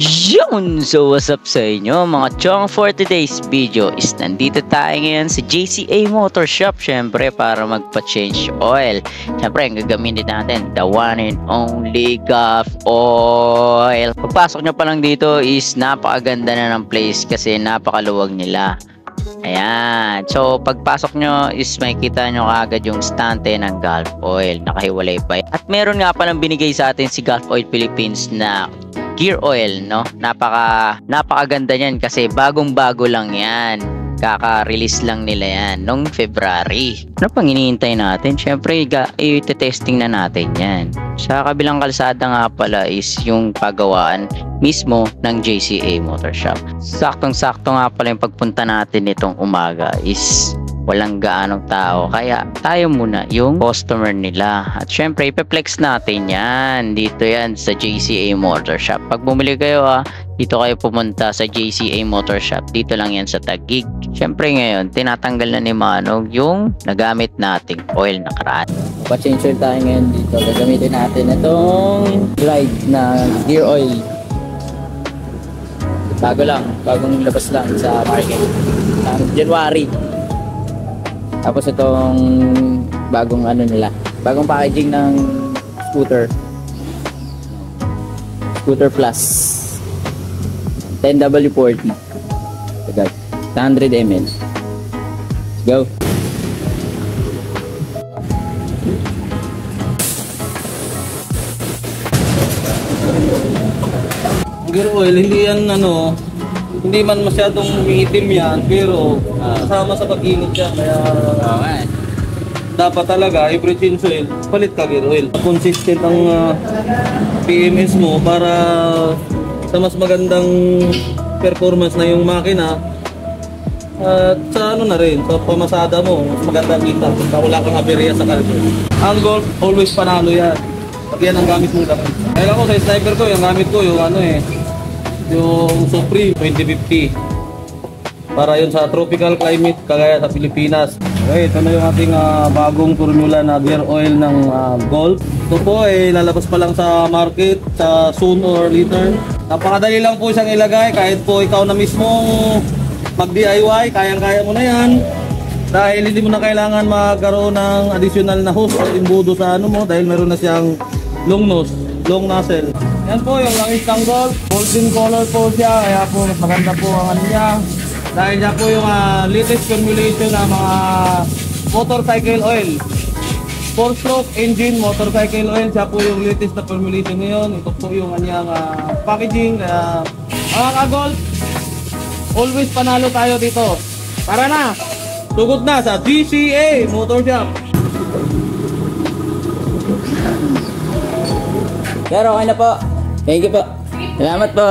Yun! So what's up sa inyo mga chong? For today's video is nandito tayo ngayon sa JCA Motor Shop, syempre para magpa-change oil. Syempre ang gagamitin natin, the one and only Gulf Oil. Pagpasok nyo pa lang dito is napakaganda na ng place kasi napakaluwag nila. Ayan, so pagpasok nyo is makikita nyo kaagad yung stante ng Gulf Oil, nakahiwalay pa. At meron nga palang binigay sa atin si Gulf Oil Philippines na gear oil, no? Napakaganda niyan kasi bagong-bago lang yan. Kaka-release lang nila yan nung February. Ano pang hinihintay natin? Syempre, i-testing na natin yan. Sa kabilang kalsada nga pala is yung pagawaan mismo ng JCA Motor Shop. Saktong-sakto nga pala yung pagpunta natin nitong umaga is walang gaanong tao, kaya tayo muna yung customer nila. At syempre ipeplex natin yan dito, yan sa JCA Motor Shop. Pag bumili kayo dito kayo pumunta sa JCA Motor Shop, dito lang yan sa Taguig. Syempre ngayon tinatanggal na ni Manong yung nagamit nating oil na nakaraan. Pa-change oil tayo ngayon dito. Gagamitin natin itong glide na gear oil. Bago lang, bagong labas lang sa market January. Tapos itong bagong ano nila, bagong packaging ng scooter plus 10W40 agad 100 ml. Let's go. Gear oil, hindi yan hindi man masyadong itim yan, pero kasama sa pag-init yan, kaya dapat talaga every change oil, palit ka gear oil. Consistent ang PMS mo para sa mas magandang performance na yung makina at sa na rin, sa pamasada mo, mas maganda kita kung wala kang aberya sa kalbo. Ang Golf, always panalo yan. Pag yan ang gamit mong gamit. Kaya ako sa sniper ko, yung gamit ko, yung yung Supreme 2050 para yun sa tropical climate kagaya sa Pilipinas. Okay, ito na yung ating bagong formula na gear oil ng Golf. Ito po ay lalabas pa lang sa market sa soon or later. Napakadali lang po siyang ilagay, kahit po ikaw na mismo mag DIY, kayang-kaya mo na yan dahil hindi mo na kailangan magkaroon ng additional na hose o imbudo sa mo dahil meron na siyang long nose, long nozzle. Yan po yung langis ng Golf, golden color po siya, kaya po mas maganda po ang niya. Dahil niya po yung latest formulation ng mga motorcycle oil. 4-stroke engine motorcycle oil, siya po yung latest na formulation ngayon. Ito po yung kanyang packaging. Kaya mga ka-Golf, always panalo tayo dito. Tara na! Sugod na sa JCA Motor Shop. Pero okay na po. Thank you po. Salamat po.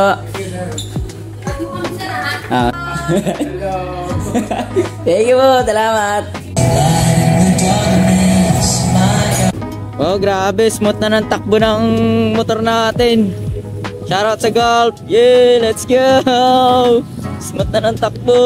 Thank you po. Salamat. Oh, grabe. Smooth na ng takbo ng motor natin. Shoutout sa Golf. Yeah, let's go. Smooth na ng takbo.